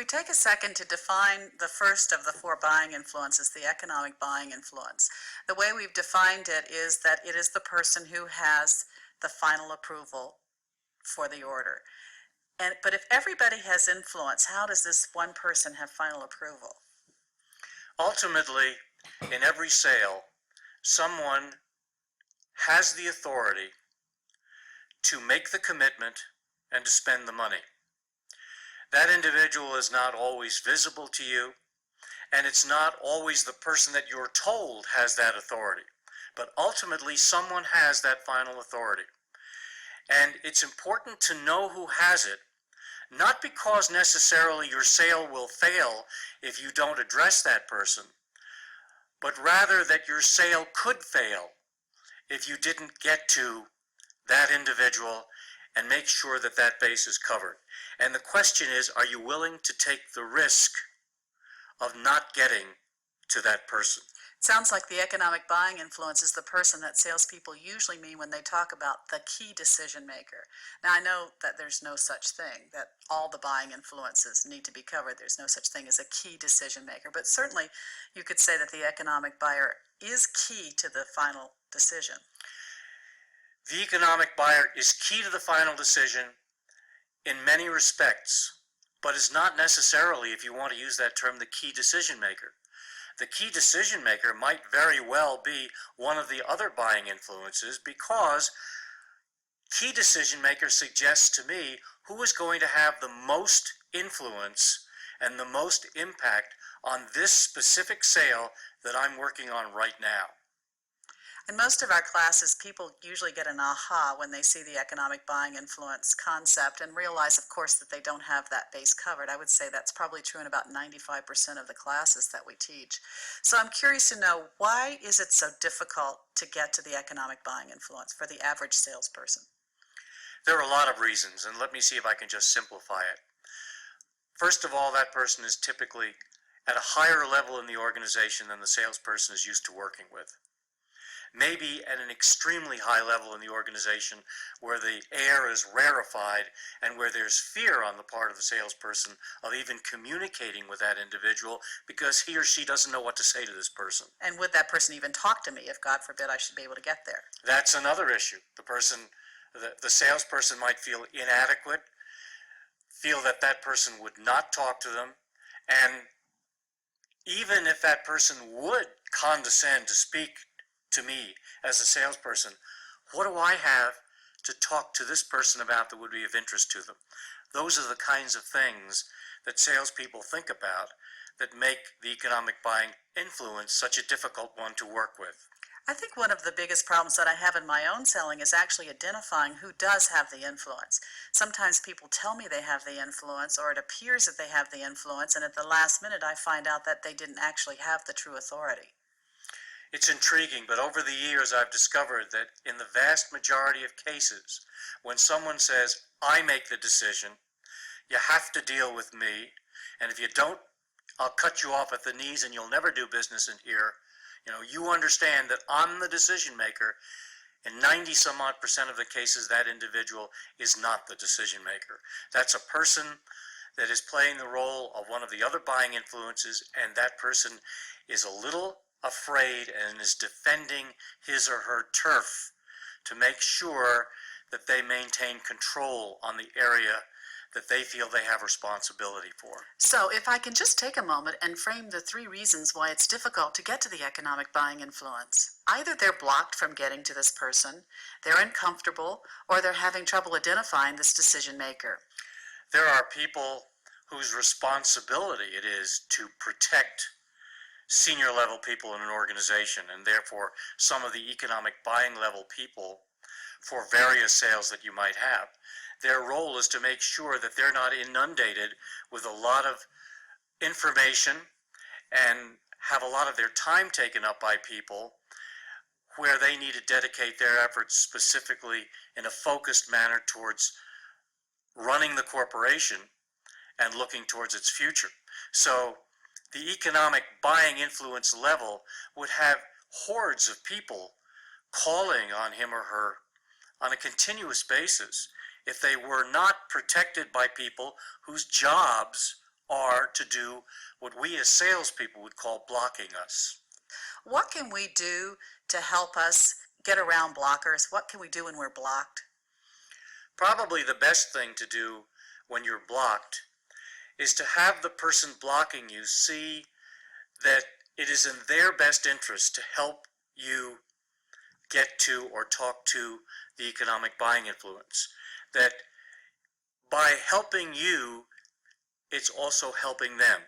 take a second to define the first of the four buying influences, the economic buying influence. The way we've defined it is that it is the person who has the final approval for the order. But if everybody has influence, how does this one person have final approval? Ultimately, in every sale, someone has the authority to make the commitment and to spend the money. That individual is not always visible to you, and it's not always the person that you're told has that authority. But ultimately, someone has that final authority. And it's important to know who has it, not because necessarily your sale will fail if you don't address that person, but rather that your sale could fail if you didn't get to that individual and make sure that that base is covered. And the question is, are you willing to take the risk of not getting to that person? It sounds like the economic buying influence is the person that salespeople usually mean when they talk about the key decision maker. Now, I know that there's no such thing, that all the buying influences need to be covered. There's no such thing as a key decision maker. But certainly, you could say that the economic buyer is key to the final decision. The economic buyer is key to the final decision in many respects, but is not necessarily, if you want to use that term, the key decision maker. The key decision maker might very well be one of the other buying influences, because key decision maker suggests to me who is going to have the most influence and the most impact on this specific sale that I'm working on right now. In most of our classes, people usually get an aha when they see the economic buying influence concept and realize, of course, that they don't have that base covered. I would say that's probably true in about 95% of the classes that we teach. So I'm curious to know, why is it so difficult to get to the economic buying influence for the average salesperson? There are a lot of reasons, and let me see if I can just simplify it. First of all, that person is typically at a higher level in the organization than the salesperson is used to working with. Maybe at an extremely high level in the organization where the air is rarefied and where there's fear on the part of the salesperson of even communicating with that individual because he or she doesn't know what to say to this person. And would that person even talk to me if, God forbid, I should be able to get there? That's another issue. The salesperson might feel inadequate, feel that that person would not talk to them, and even if that person would condescend to speak to me as a salesperson, what do I have to talk to this person about that would be of interest to them? Those are the kinds of things that salespeople think about that make the economic buying influence such a difficult one to work with. I think one of the biggest problems that I have in my own selling is actually identifying who does have the influence. Sometimes people tell me they have the influence, or it appears that they have the influence, and at the last minute I find out that they didn't actually have the true authority. It's intriguing, but over the years I've discovered that in the vast majority of cases, when someone says, I make the decision, you have to deal with me, and if you don't, I'll cut you off at the knees and you'll never do business in here. You understand that I'm the decision maker. In 90-some-odd% of the cases, that individual is not the decision maker. That's a person that is playing the role of one of the other buying influences, and that person is a little afraid and is defending his or her turf to make sure that they maintain control on the area that they feel they have responsibility for. So if I can just take a moment and frame the 3 reasons why it's difficult to get to the economic buying influence. Either they're blocked from getting to this person, they're uncomfortable, or they're having trouble identifying this decision maker. There are people whose responsibility it is to protect senior level people in an organization, and therefore some of the economic buying level people for various sales that you might have. Their role is to make sure that they're not inundated with a lot of information and have a lot of their time taken up by people where they need to dedicate their efforts specifically in a focused manner towards running the corporation and looking towards its future. So the economic buying influence level would have hordes of people calling on him or her on a continuous basis if they were not protected by people whose jobs are to do what we as salespeople would call blocking us. What can we do to help us get around blockers? What can we do when we're blocked? Probably the best thing to do when you're blocked is to have the person blocking you see that it is in their best interest to help you get to or talk to the economic buying influence. That by helping you, it's also helping them.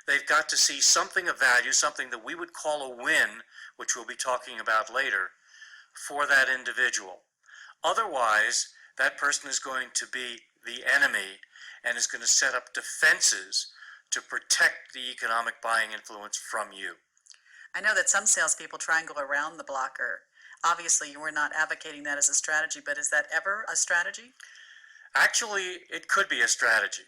They've got to see something of value, something that we would call a win, which we'll be talking about later, for that individual. Otherwise, that person is going to be the enemy and is going to set up defenses to protect the economic buying influence from you. I know that some salespeople try and go around the blocker. Obviously, you were not advocating that as a strategy, but is that ever a strategy? Actually, it could be a strategy.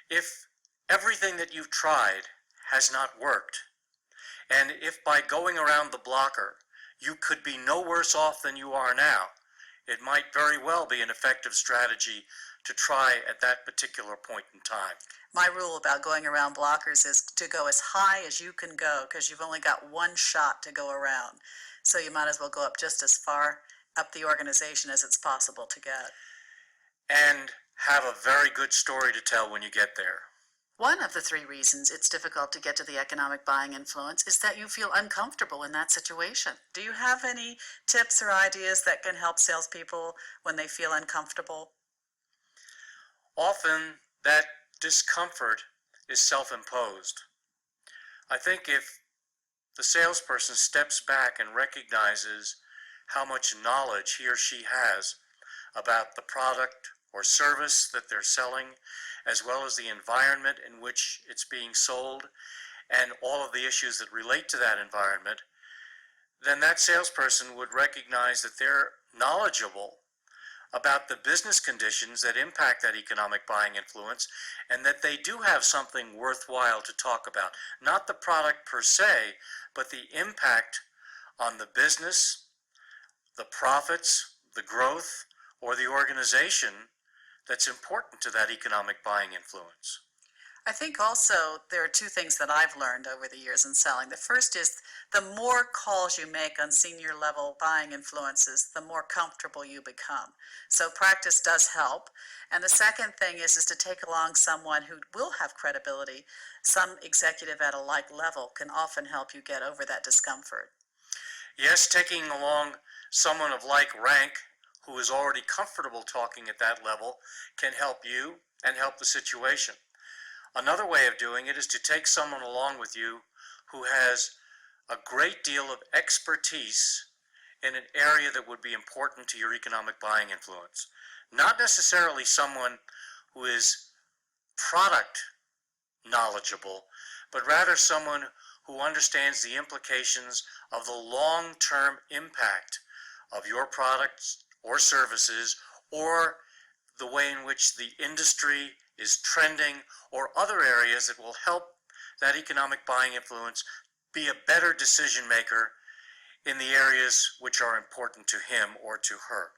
If everything that you've tried has not worked, and if by going around the blocker you could be no worse off than you are now, it might very well be an effective strategy to try at that particular point in time. My rule about going around blockers is to go as high as you can go, because you've only got one shot to go around. So you might as well go up just as far up the organization as it's possible to get. And have a very good story to tell when you get there. One of the 3 reasons it's difficult to get to the economic buying influence is that you feel uncomfortable in that situation. Do you have any tips or ideas that can help salespeople when they feel uncomfortable? Often that discomfort is self-imposed. I think if the salesperson steps back and recognizes how much knowledge he or she has about the product or service that they're selling, as well as the environment in which it's being sold, and all of the issues that relate to that environment, then that salesperson would recognize that they're knowledgeable about the business conditions that impact that economic buying influence, and that they do have something worthwhile to talk about. Not the product per se, but the impact on the business, the profits, the growth, or the organization that's important to that economic buying influence. I think also there are 2 things that I've learned over the years in selling. The first is the more calls you make on senior level buying influences, the more comfortable you become. So practice does help. And the second thing is to take along someone who will have credibility. Some executive at a like level can often help you get over that discomfort. Yes, taking along someone of like rank who is already comfortable talking at that level can help you and help the situation. Another way of doing it is to take someone along with you who has a great deal of expertise in an area that would be important to your economic buying influence. Not necessarily someone who is product knowledgeable, but rather someone who understands the implications of the long-term impact of your products or services, or the way in which the industry is trending, or other areas that will help that economic buying influence be a better decision maker in the areas which are important to him or to her.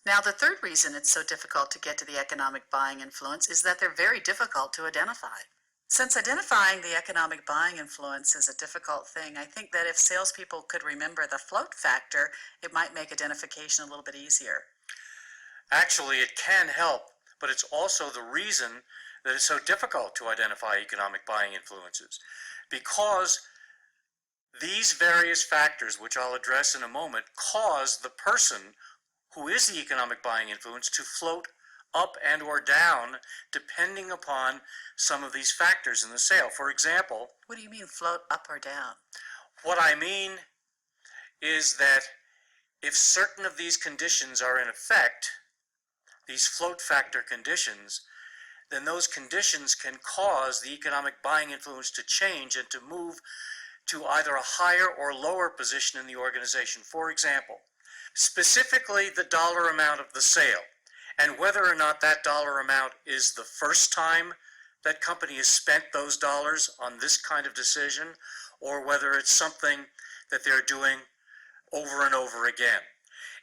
Now, the third reason it's so difficult to get to the economic buying influence is that they're very difficult to identify. Since identifying the economic buying influence is a difficult thing, I think that if salespeople could remember the float factor, it might make identification a little bit easier. Actually, it can help, but it's also the reason that it's so difficult to identify economic buying influences, because these various factors, which I'll address in a moment, cause the person who is the economic buying influence to float up and or down depending upon some of these factors in the sale. For example, What do you mean float up or down? what I mean is that if certain of these conditions are in effect, these float factor conditions, then those conditions can cause the economic buying influence to change and to move to either a higher or lower position in the organization. For example, specifically the dollar amount of the sale, and whether or not that dollar amount is the first time that company has spent those dollars on this kind of decision, or whether it's something that they're doing over and over again.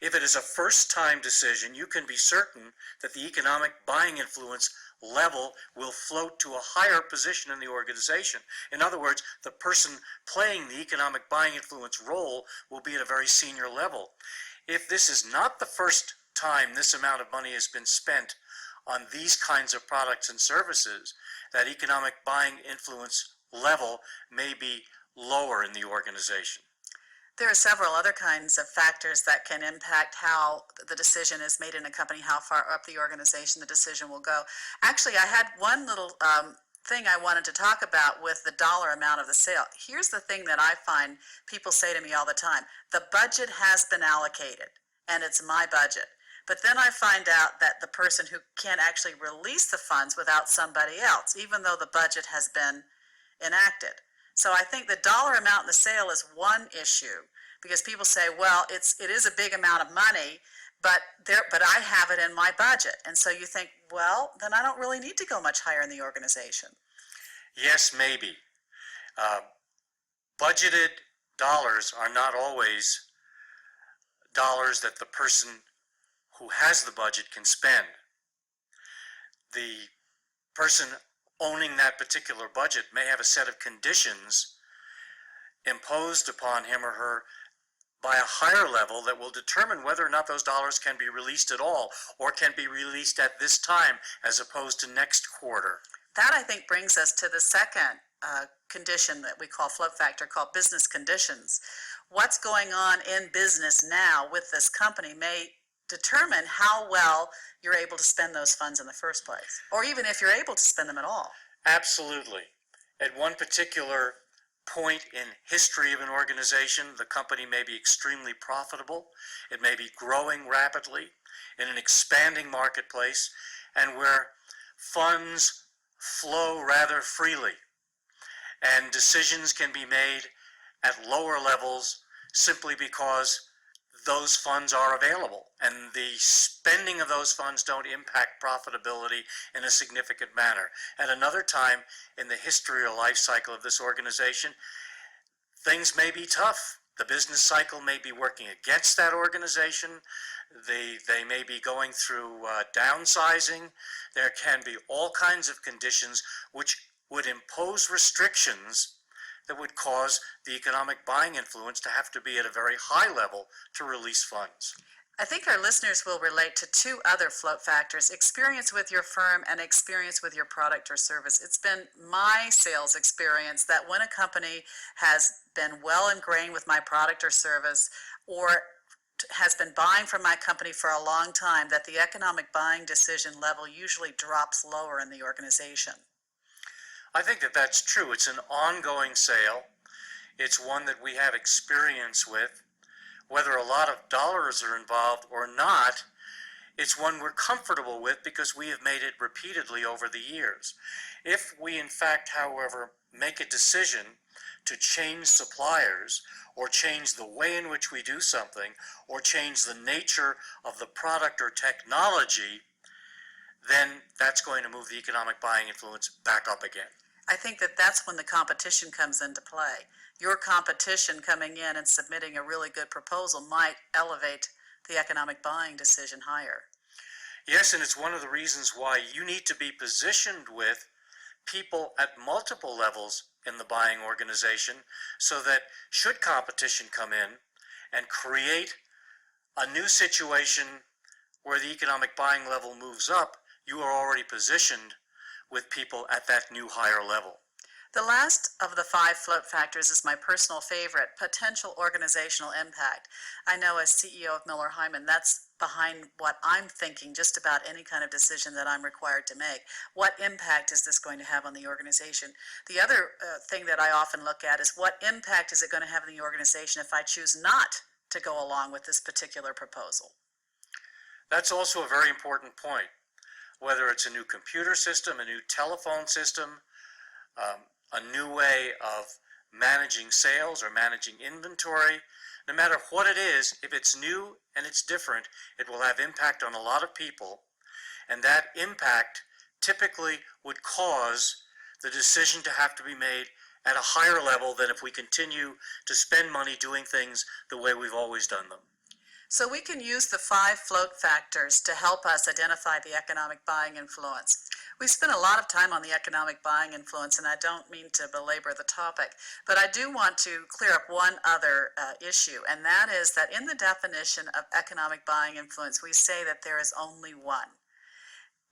If it is a first-time decision, you can be certain that the economic buying influence level will float to a higher position in the organization. In other words, the person playing the economic buying influence role will be at a very senior level. If this is not the first time this amount of money has been spent on these kinds of products and services, that economic buying influence level may be lower in the organization. There are several other kinds of factors that can impact how the decision is made in a company, how far up the organization the decision will go. Actually, I had one little thing I wanted to talk about with the dollar amount of the sale. Here's the thing that I find people say to me all the time: the budget has been allocated, and it's my budget. But then I find out that the person who can't actually release the funds without somebody else, even though the budget has been enacted. So I think the dollar amount in the sale is one issue, because people say, well, it is a big amount of money, but I have it in my budget. And so you think, well, then I don't really need to go much higher in the organization. Yes, maybe. Budgeted dollars are not always dollars that the person who has the budget can spend. The person owning that particular budget may have a set of conditions imposed upon him or her by a higher level that will determine whether or not those dollars can be released at all, or can be released at this time as opposed to next quarter. That, I think, brings us to the second condition that we call float factor, called business conditions. What's going on in business now with this company may determine how well you're able to spend those funds in the first place, or even if you're able to spend them at all. Absolutely. At one particular point in history of an organization, the company may be extremely profitable. It may be growing rapidly in an expanding marketplace, and where funds flow rather freely, and decisions can be made at lower levels simply because those funds are available, and the spending of those funds don't impact profitability in a significant manner. At another time in the history or life cycle of this organization, things may be tough. The business cycle may be working against that organization. They may be going through downsizing. There can be all kinds of conditions which would impose restrictions that would cause the economic buying influence to have to be at a very high level to release funds. I think our listeners will relate to two other float factors: experience with your firm and experience with your product or service. It's been my sales experience that when a company has been well ingrained with my product or service, or has been buying from my company for a long time, that the economic buying decision level usually drops lower in the organization. I think that that's true. It's an ongoing sale. It's one that we have experience with. Whether a lot of dollars are involved or not, it's one we're comfortable with because we have made it repeatedly over the years. If we, in fact, however, make a decision to change suppliers, or change the way in which we do something, or change the nature of the product or technology, then that's going to move the economic buying influence back up again. I think that that's when the competition comes into play. Your competition coming in and submitting a really good proposal might elevate the economic buying decision higher. Yes, and it's one of the reasons why you need to be positioned with people at multiple levels in the buying organization, so that should competition come in and create a new situation where the economic buying level moves up, you are already positioned with people at that new higher level. The last of the 5 float factors is my personal favorite: potential organizational impact. I know as CEO of Miller Heiman, that's behind what I'm thinking just about any kind of decision that I'm required to make. What impact is this going to have on the organization? The other thing that I often look at is, what impact is it going to have on the organization if I choose not to go along with this particular proposal? That's also a very important point. Whether it's a new computer system, a new telephone system, a new way of managing sales or managing inventory, no matter what it is, if it's new and it's different, it will have impact on a lot of people, and that impact typically would cause the decision to have to be made at a higher level than if we continue to spend money doing things the way we've always done them. So we can use the 5 float factors to help us identify the economic buying influence. We spent a lot of time on the economic buying influence, and I don't mean to belabor the topic, but I do want to clear up one other issue, and that is that in the definition of economic buying influence, we say that there is only one.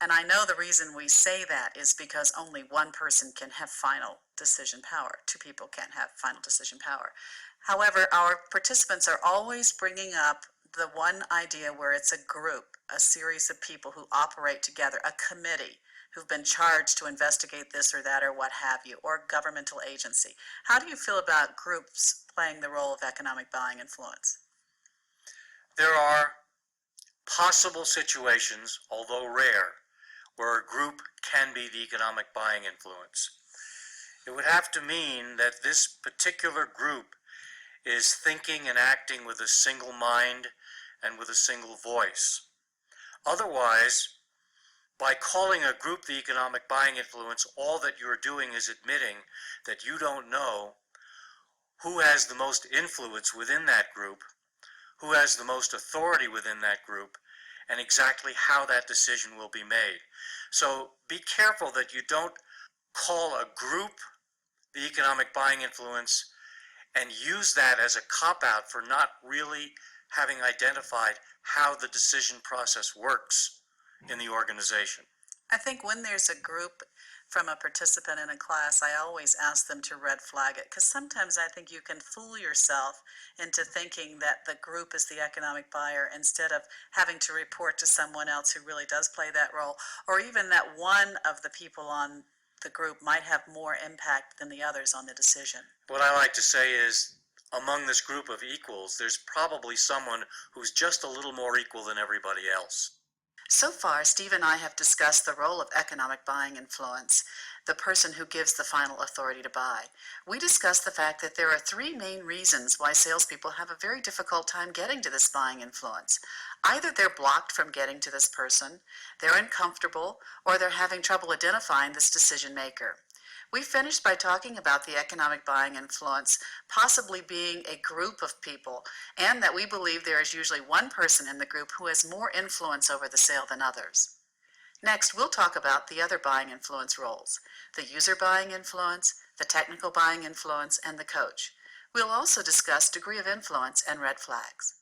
And I know the reason we say that is because only one person can have final decision power. 2 people can't have final decision power. However, our participants are always bringing up the one idea where it's a group, a series of people who operate together, a committee who've been charged to investigate this or that or what have you, or governmental agency. How do you feel about groups playing the role of economic buying influence? There are possible situations, although rare, where a group can be the economic buying influence. It would have to mean that this particular group is thinking and acting with a single mind and with a single voice. Otherwise, by calling a group the economic buying influence, all that you're doing is admitting that you don't know who has the most influence within that group, who has the most authority within that group, and exactly how that decision will be made. So be careful that you don't call a group the economic buying influence and use that as a cop-out for not really having identified how the decision process works in the organization. I think when there's a group from a participant in a class, I always ask them to red flag it, because sometimes I think you can fool yourself into thinking that the group is the economic buyer instead of having to report to someone else who really does play that role, or even that one of the people on the group might have more impact than the others on the decision. What I like to say is, among this group of equals, there's probably someone who's just a little more equal than everybody else. So far, Steve and I have discussed the role of economic buying influence, the person who gives the final authority to buy. We discussed the fact that there are 3 main reasons why salespeople have a very difficult time getting to this buying influence. Either they're blocked from getting to this person, they're uncomfortable, or they're having trouble identifying this decision maker. We finished by talking about the economic buying influence possibly being a group of people, and that we believe there is usually one person in the group who has more influence over the sale than others. Next, we'll talk about the other buying influence roles: the user buying influence, the technical buying influence, and the coach. We'll also discuss degree of influence and red flags.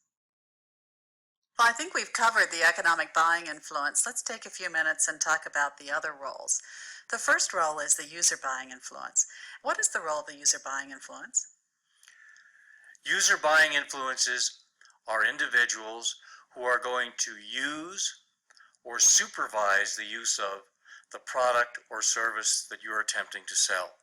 Well, I think we've covered the economic buying influence. Let's take a few minutes and talk about the other roles. The first role is the user buying influence. What is the role of the user buying influence? User buying influences are individuals who are going to use or supervise the use of the product or service that you're attempting to sell.